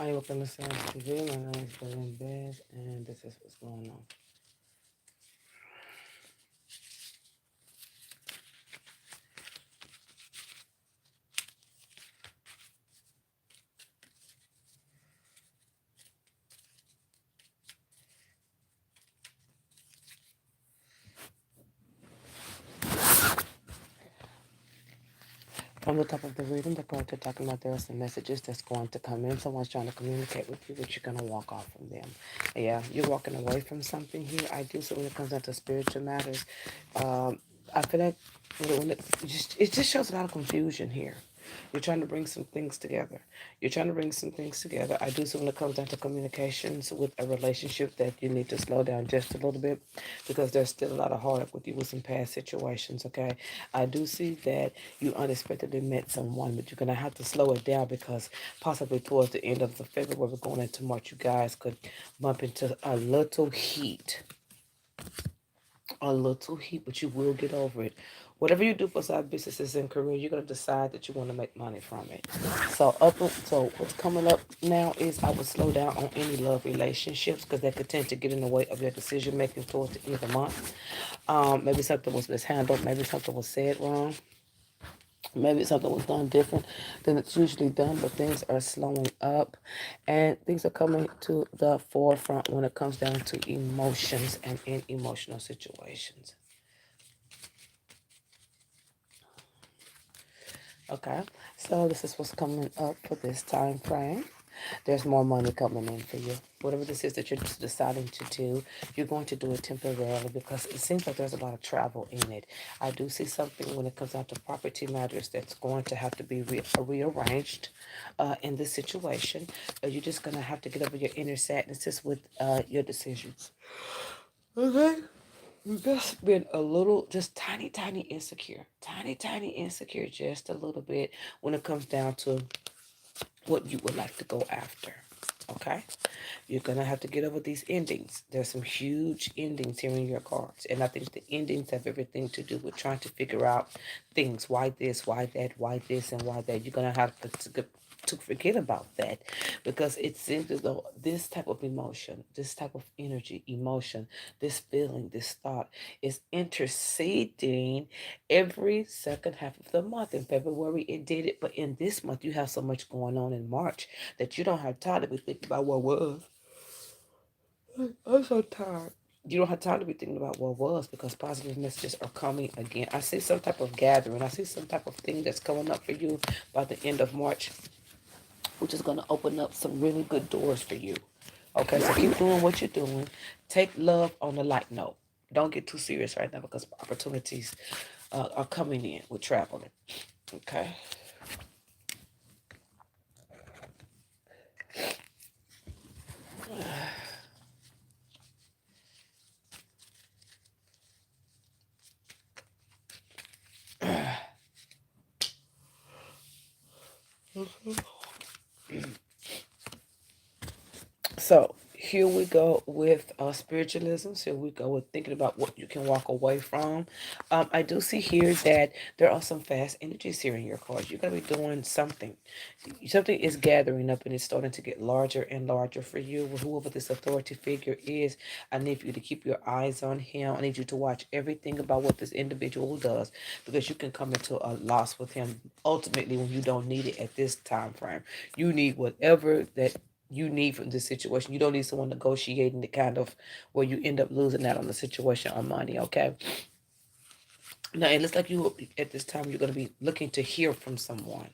Hi, welcome to Science TV. My name is William Bez, and this is what's going on. From the top of the reading, the cards are talking about there are some messages that's going to come in. Someone's trying to communicate with you, but you're going to walk off from them. Yeah, you're walking away from something here. I do. So when it comes down to spiritual matters, I feel like it just shows a lot of confusion here. You're trying to bring some things together. You're trying to bring some things together. I do see when it comes down to communications with a relationship that you need to slow down just a little bit because there's still a lot of heartache with you with some past situations, okay? I do see that you unexpectedly met someone, but you're going to have to slow it down because possibly towards the end of the February, going into March, you guys could bump into a little heat, but you will get over it. Whatever you do for side businesses and career, you're gonna decide that you want to make money from it. So what's coming up now is I would slow down on any love relationships because that could tend to get in the way of your decision making towards the end of the month. Maybe something was mishandled, maybe something was said wrong. Maybe something was done different than it's usually done, but things are slowing up and things are coming to the forefront when it comes down to emotions and in emotional situations. Okay, so this is what's coming up for this time frame. There's more money coming in for you. Whatever this is that you're deciding to do, you're going to do it temporarily because it seems like there's a lot of travel in it. I do see something when it comes down to property matters that's going to have to be rearranged in this situation. You're just going to have to get over your inner sadnesses with your decisions. Okay? You've just been a little, just tiny insecure, just a little bit when it comes down to what you would like to go after. Okay? You're going to have to get over these endings. There's some huge endings here in your cards. And I think the endings have everything to do with trying to figure out things. Why this, why that, why this, and why that. You're going to have to forget about that because it seems as though this type of emotion, this type of energy, emotion, this feeling, this thought is interceding every second half of the month. In February, it did it, but in this month, you have so much going on in March that you don't have time to be thinking about what was. I'm so tired. You don't have time to be thinking about what was because positive messages are coming again. I see some type of gathering. I see some type of thing that's coming up for you by the end of March, which is going to open up some really good doors for you. Okay, so keep doing what you're doing. Take love on the light note. Don't get too serious right now because opportunities are coming in with traveling. Okay. So here we go with spiritualism. So we go with thinking about what you can walk away from. I do see here that there are some fast energies here in your cards. You're going to be doing something. Something is gathering up and it's starting to get larger and larger for you. Whoever this authority figure is, I need for you to keep your eyes on him. I need you to watch everything about what this individual does because you can come into a loss with him ultimately when you don't need it at this time frame. You need whatever that you need from this situation. You don't need someone negotiating the kind of where you end up losing out on the situation on money, okay? Now, it looks like you, at this time, you're going to be looking to hear from someone.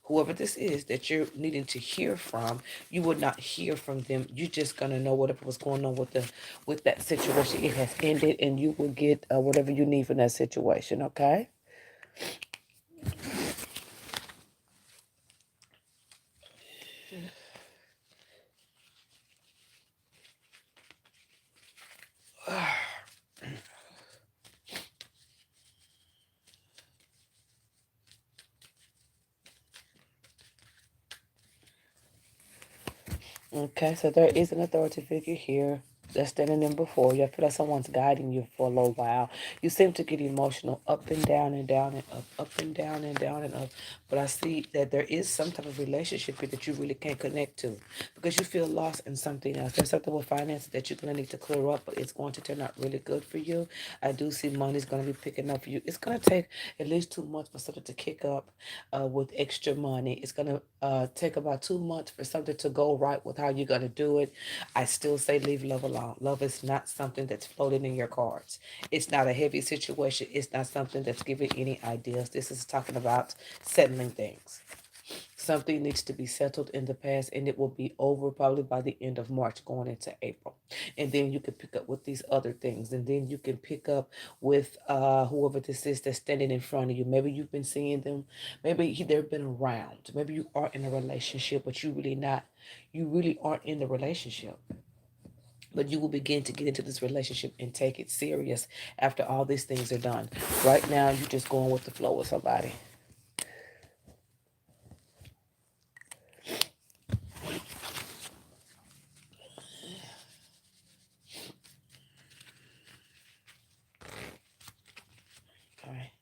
Whoever this is that you're needing to hear from, you would not hear from them. You're just going to know whatever was going on with that situation. It has ended, and you will get whatever you need from that situation, okay? Okay, so there is an authority figure here. that's standing in before you. I feel like someone's guiding you for a little while. You seem to get emotional up and down and down and up and down and down and up. But I see that there is some type of relationship here that you really can't connect to because you feel lost in something else. There's something with finances that you're going to need to clear up, but it's going to turn out really good for you. I do see money's going to be picking up for you. It's going to take at least 2 months for something to kick up with extra money. It's going to take about 2 months for something to go right with how you're going to do it. I still say leave love alone. Love is not something that's floating in your cards. It's not a heavy situation. It's not something that's giving any ideas. This is talking about settling things. Something needs to be settled in the past, and it will be over probably by the end of March, going into April. And then you can pick up with these other things, and then you can pick up with whoever this is that's standing in front of you. Maybe you've been seeing them, maybe they've been around, maybe you are in a relationship, but you really aren't in the relationship. But you will begin to get into this relationship and take it serious after all these things are done. Right now, you're just going with the flow with somebody. Okay.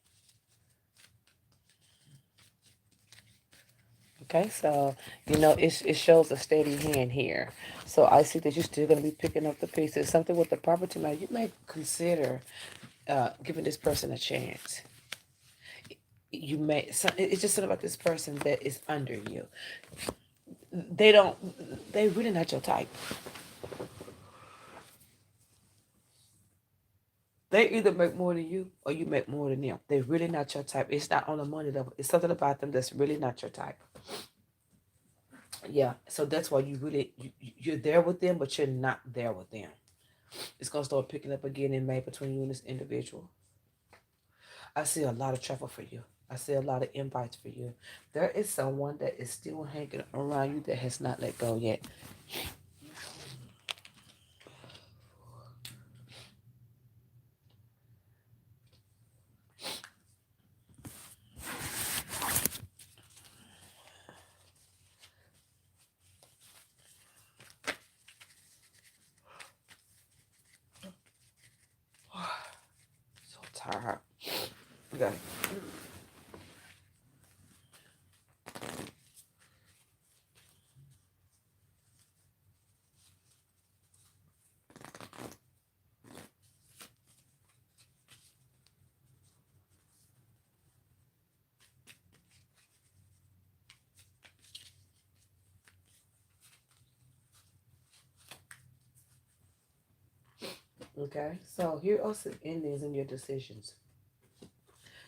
Okay, so it shows a steady hand here. So I see that you're still going to be picking up the pieces. Something with the property now, you may consider giving this person a chance. You may. It's just something about this person that is under you. They don't. They really not your type. They either make more than you or you make more than them. They're really not your type. It's not on the money level. It's something about them that's really not your type. Yeah. So that's why you're there with them, but you're not there with them. It's gonna start picking up again in May between you and this individual. I see a lot of trouble for you. I see a lot of invites for you. There is someone that is still hanging around you that has not let go yet. So tired. Okay. Okay. So here are some endings in your decisions.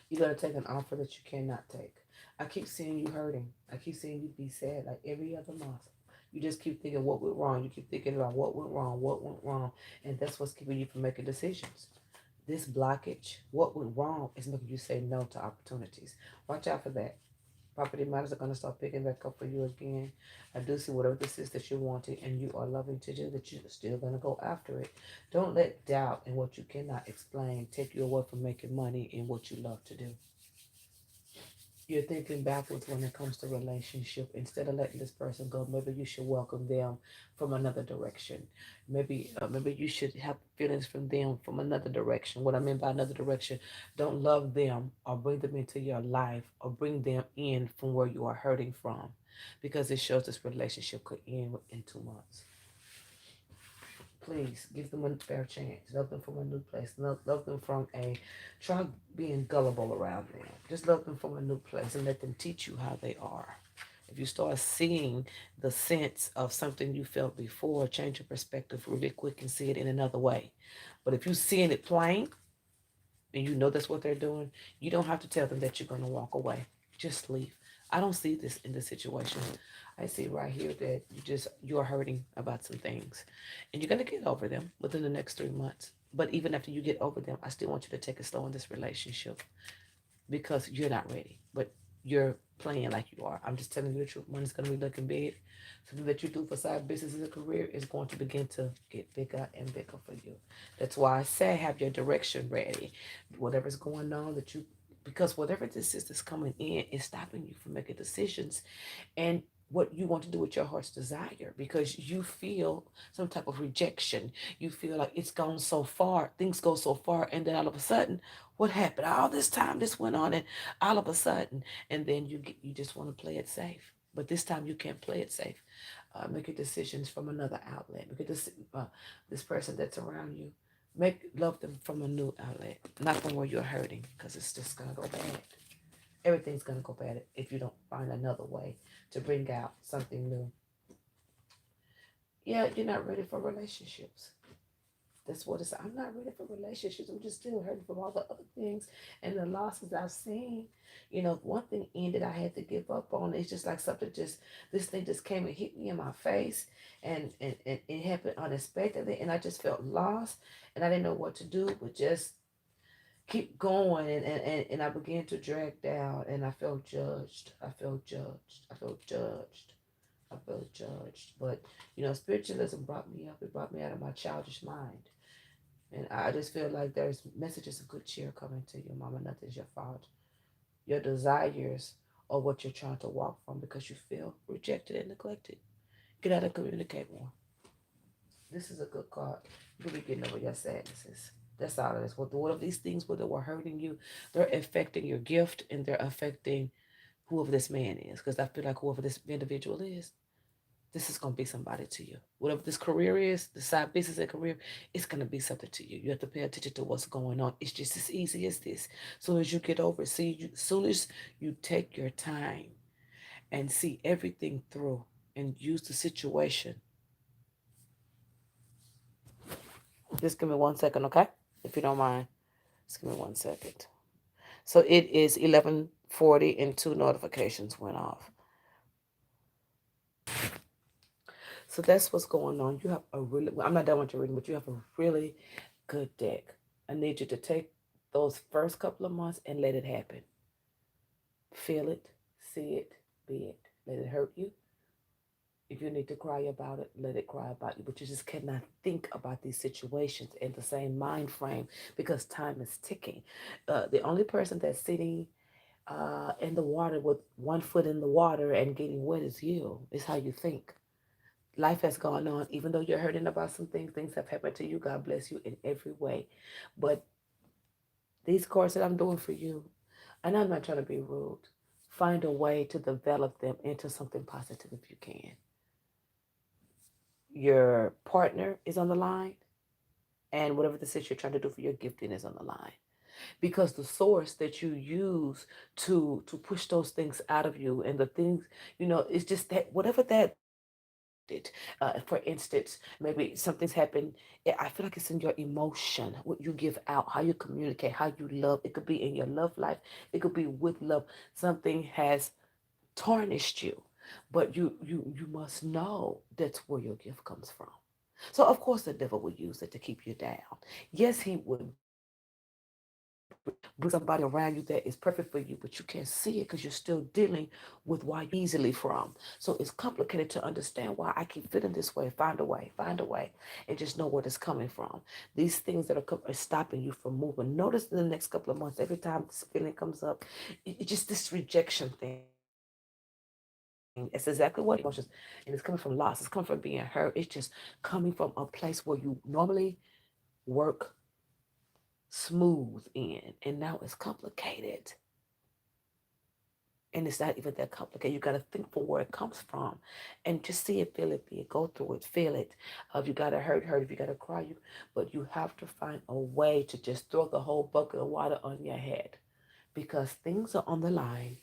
You're gonna take an offer that you cannot take. I keep seeing you hurting. I keep seeing you be sad like every other month. You just keep thinking what went wrong. You keep thinking about what went wrong, and that's what's keeping you from making decisions. This blockage, what went wrong, is making you say no to opportunities. Watch out for that. Property matters are going to start picking back up for you again. I do see whatever this is that you're wanting and you are loving to do, that you're still going to go after it. Don't let doubt and what you cannot explain take you away from making money in what you love to do. You're thinking backwards when it comes to relationship. Instead of letting this person go, maybe you should welcome them from another direction. Maybe you should have feelings from them from another direction. What I mean by another direction, don't love them or bring them into your life or bring them in from where you are hurting from, because it shows this relationship could end within 2 months. Please give them a fair chance. Love them from a new place. Love them from a, try being gullible around them. Just love them from a new place and let them teach you how they are. If you start seeing the sense of something you felt before, change your perspective really quick and see it in another way. But if you're seeing it plain and you know that's what they're doing, you don't have to tell them that you're going to walk away. Just leave. I don't see this in this situation. I see right here that you're hurting about some things, and you're gonna get over them within the next 3 months. But even after you get over them, I still want you to take it slow in this relationship because you're not ready. But you're playing like you are. I'm just telling you the truth. Money's gonna be looking big. Something that you do for side business as a career is going to begin to get bigger and bigger for you. That's why I say have your direction ready. Whatever's going on because whatever this is that's coming in is stopping you from making decisions, and what you want to do with your heart's desire, because you feel some type of rejection. You feel like it's gone so far, things go so far, and then all of a sudden, what happened? All this time this went on, and all of a sudden, and then you just want to play it safe. But this time you can't play it safe. Make your decisions from another outlet. Make this person that's around you. Love them from a new outlet, not from where you're hurting, because it's just gonna go bad. Everything's gonna go bad if you don't find another way to bring out something new. Yeah, you're not ready for relationships. That's what it's. I'm not ready for relationships. I'm just still hurting from all the other things and the losses I've seen. One thing ended, I had to give up on. It's just like something just this thing just came and hit me in my face, and it happened unexpectedly, and I just felt lost, and I didn't know what to do, but just keep going, and I began to drag down, and I felt judged. I felt judged. I felt judged. I felt judged. But spiritualism brought me up. It brought me out of my childish mind. And I just feel like there's messages of good cheer coming to you, Mama. Nothing's your fault. Your desires are what you're trying to walk from because you feel rejected and neglected. Get out and communicate more. This is a good card. You'll be getting over your sadnesses. That's all it is. What of these things, whether were hurting you, they're affecting your gift, and they're affecting whoever this man is. Because I feel like whoever this individual is, this is going to be somebody to you. Whatever this career is, the side business and career, it's going to be something to you. You have to pay attention to what's going on. It's just as easy as this. So as you get over it, as soon as you take your time and see everything through and use the situation. Just give me 1 second, okay? If you don't mind. Just give me 1 second. So it is 11:40 and two notifications went off. So that's what's going on. You have a really, I'm not done with your reading, but you have a really good deck. I need you to take those first couple of months and let it happen. Feel it, see it, be it. Let it hurt you. If you need to cry about it, let it cry about you. But you just cannot think about these situations in the same mind frame because time is ticking. The only person that's sitting in the water with 1 foot in the water and getting wet is you. Is how you think. Life has gone on. Even though you're hurting about some things, things have happened to you. God bless you in every way. But these cards that I'm doing for you, and I'm not trying to be rude, find a way to develop them into something positive if you can. Your partner is on the line, and whatever the situation you're trying to do for your gifting is on the line. Because the source that you use to push those things out of you and the things, it's just that whatever that for instance, maybe something's happened. I feel like it's in your emotion, what you give out, how you communicate, how you love. It could be in your love life. It could be with love. Something has tarnished you, but you must know that's where your gift comes from. So of course the devil will use it to keep you down. Yes, he would bring somebody around you that is perfect for you, but you can't see it because you're still dealing with why you easily from. So it's complicated to understand why I keep feeling this way. Find a way, and just know where it's coming from. These things that are stopping you from moving. Notice in the next couple of months, every time this feeling comes up, it's just this rejection thing. It's exactly what emotions, and it's coming from loss. It's coming from being hurt. It's just coming from a place where you normally work smooth in, and now it's complicated. And it's not even that complicated. You got to think for where it comes from, and just see it, feel it, be it, go through it, feel it. If you got to hurt, hurt. If you got to cry, but you have to find a way to just throw the whole bucket of water on your head, because things are on the line.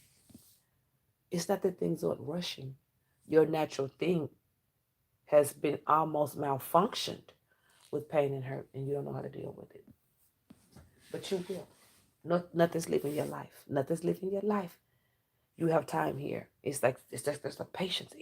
It's not that things aren't rushing. Your natural thing has been almost malfunctioned with pain and hurt, and you don't know how to deal with it. But you will. No, nothing's living your life. Nothing's living your life. You have time here. It's like there's a patience,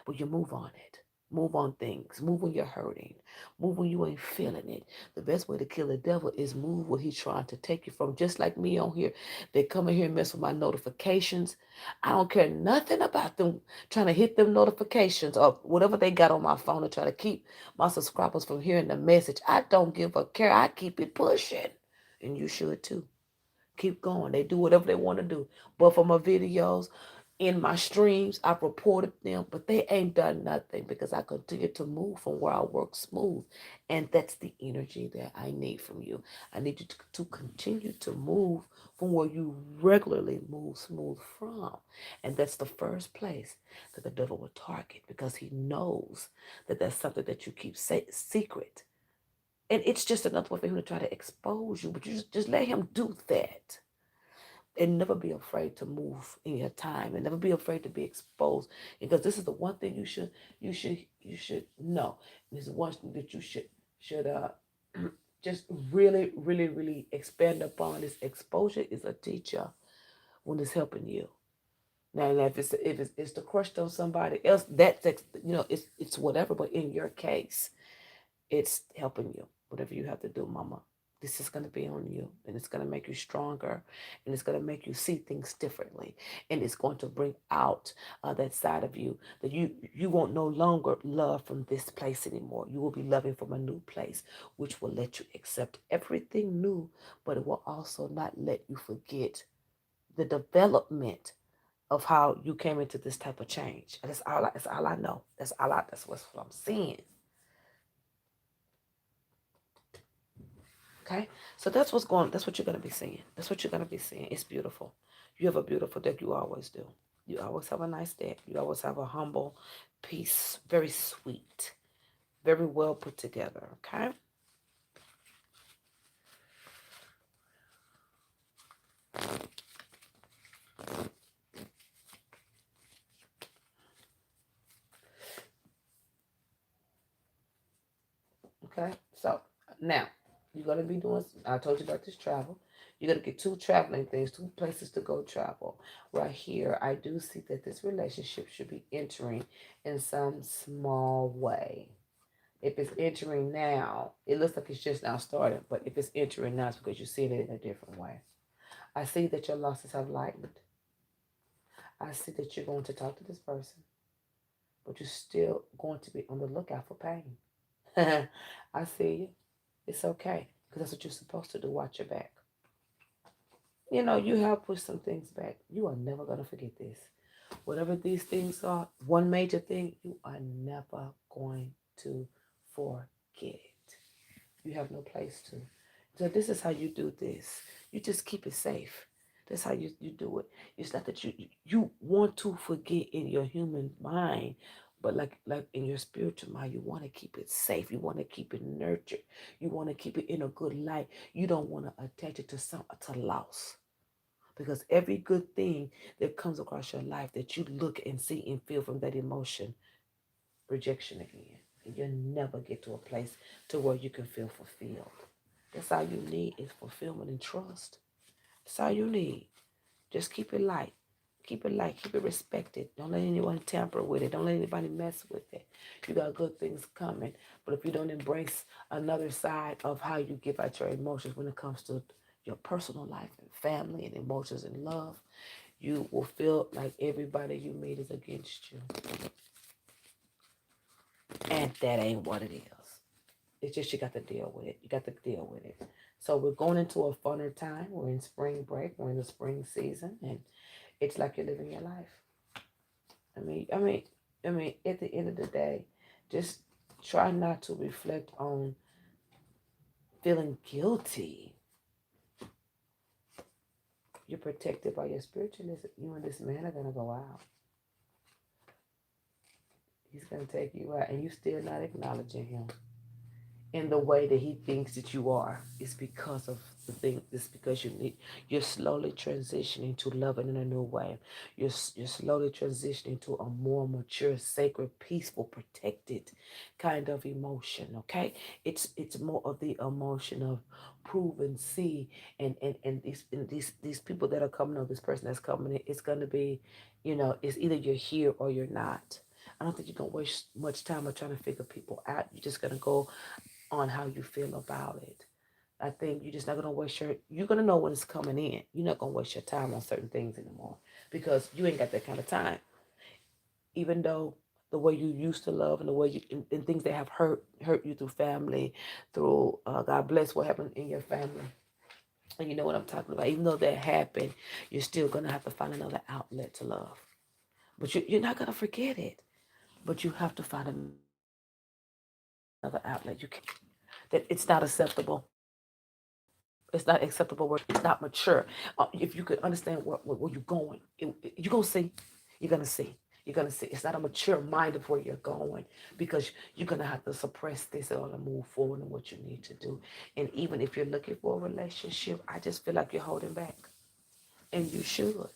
but you move on it. Move on things. Move when you're hurting. Move when you ain't feeling it. The best way to kill the devil is move what he's trying to take you from. Just like me on here. They come in here and mess with my notifications. I don't care nothing about them trying to hit them notifications or whatever they got on my phone to try to keep my subscribers from hearing the message. I don't give a care. I keep it pushing. And you should too. Keep going. They do whatever they want to do. But for my videos, in my streams. I've reported them, but they ain't done nothing because I continue to move from where I work smooth. And that's the energy that I need from you. I need you to continue to move from where you regularly move smooth from. And that's the first place that the devil will target because he knows that that's something that you keep secret. And it's just another way for him to try to expose you. But you just let him do that. And never be afraid to move in your time, and never be afraid to be exposed, because this is the one thing you should know. This is one thing that you should just really expand upon. This exposure is a teacher when it's helping you. Now, if it's to crush on somebody else, it's whatever. But in your case, it's helping you. Whatever you have to do, mama. This is going to be on you, and it's going to make you stronger, and it's going to make you see things differently, and it's going to bring out that side of you that you won't no longer love from this place anymore. You will be loving from a new place, which will let you accept everything new, but it will also not let you forget the development of how you came into this type of change. And that's all I know. That's what I'm seeing. Okay, so that's what you're gonna be seeing. That's what you're gonna be seeing. It's beautiful. You have a beautiful deck. You always do. You always have a nice deck. You always have a humble piece, very sweet, very well put together. Okay. Okay. So now you're gonna be doing. I told you about this travel. You're gonna get two traveling things, two places to go travel. Right here, I do see that this relationship should be entering in some small way. If it's entering now, it looks like it's just now starting. But if it's entering now, it's because you're seeing it in a different way. I see that your losses have lightened. I see that you're going to talk to this person, but you're still going to be on the lookout for pain. I see you. It's okay because that's what you're supposed to do. Watch your back. You have pushed some things back. You are never going to forget this. Whatever these things are, one major thing, you are never going to forget it. You have no place to. So this is how you do this. You just keep it safe. That's how you do it. It's not that you want to forget in your human mind, but like in your spiritual mind, you want to keep it safe. You want to keep it nurtured. You want to keep it in a good light. You don't want to attach it to loss. Because every good thing that comes across your life that you look and see and feel from that emotion, rejection again. And you'll never get to a place to where you can feel fulfilled. That's all you need is fulfillment and trust. That's all you need. Just keep it light. Keep it light. Keep it respected. Don't let anyone tamper with it. Don't let anybody mess with it. You got good things coming. But if you don't embrace another side of how you give out your emotions when it comes to your personal life and family and emotions and love, you will feel like everybody you meet is against you. And that ain't what it is. It's just you got to deal with it. You got to deal with it. So we're going into a funner time. We're in spring break. We're in the spring season, and it's like you're living your life. I mean, I mean, At the end of the day, just try not to reflect on feeling guilty. You're protected by your spiritualness. You and this man are gonna go out. He's gonna take you out, and you still not acknowledging him in the way that he thinks that you are. It's because of the thing. It's because you're slowly transitioning to loving in a new way. You're slowly transitioning to a more mature, sacred, peaceful, protected kind of emotion. Okay, it's more of the emotion of prove and see, and these people that are coming, or this person that's coming in, it's gonna be, it's either you're here or you're not. I don't think you're gonna waste much time on trying to figure people out. You're just gonna go on how you feel about it. I think you're just not gonna you're gonna know when it's coming in. You're not gonna waste your time on certain things anymore because you ain't got that kind of time. Even though the way you used to love and the way and things that have hurt you through family, through God bless what happened in your family. And you know what I'm talking about. Even though that happened, you're still gonna have to find another outlet to love. But you're not going to forget it. But you have to find another outlet. You can't that it's not acceptable. It's not acceptable word. It's not mature. If you could understand where you're going, you're going to see. You're going to see. You're going to see. It's not a mature mind of where you're going because you're going to have to suppress this in order to move forward in what you need to do. And even if you're looking for a relationship, I just feel like you're holding back. And you should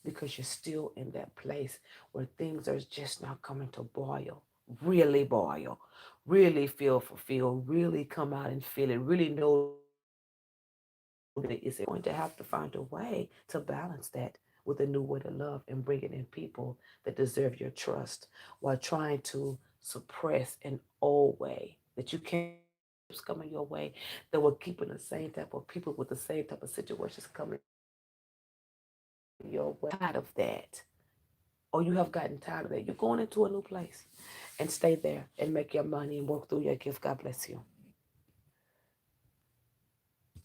because you're still in that place where things are just not coming to boil, really feel fulfilled, really come out and feel it, really know that it's going to have to find a way to balance that with a new way to love and bringing in people that deserve your trust while trying to suppress an old way that you can't relationships coming your way that will keep in the same type of people with the same type of situations coming your way. Tired of that, or you have gotten tired of that, you're going into a new place and stay there and make your money and work through your gift. God bless you.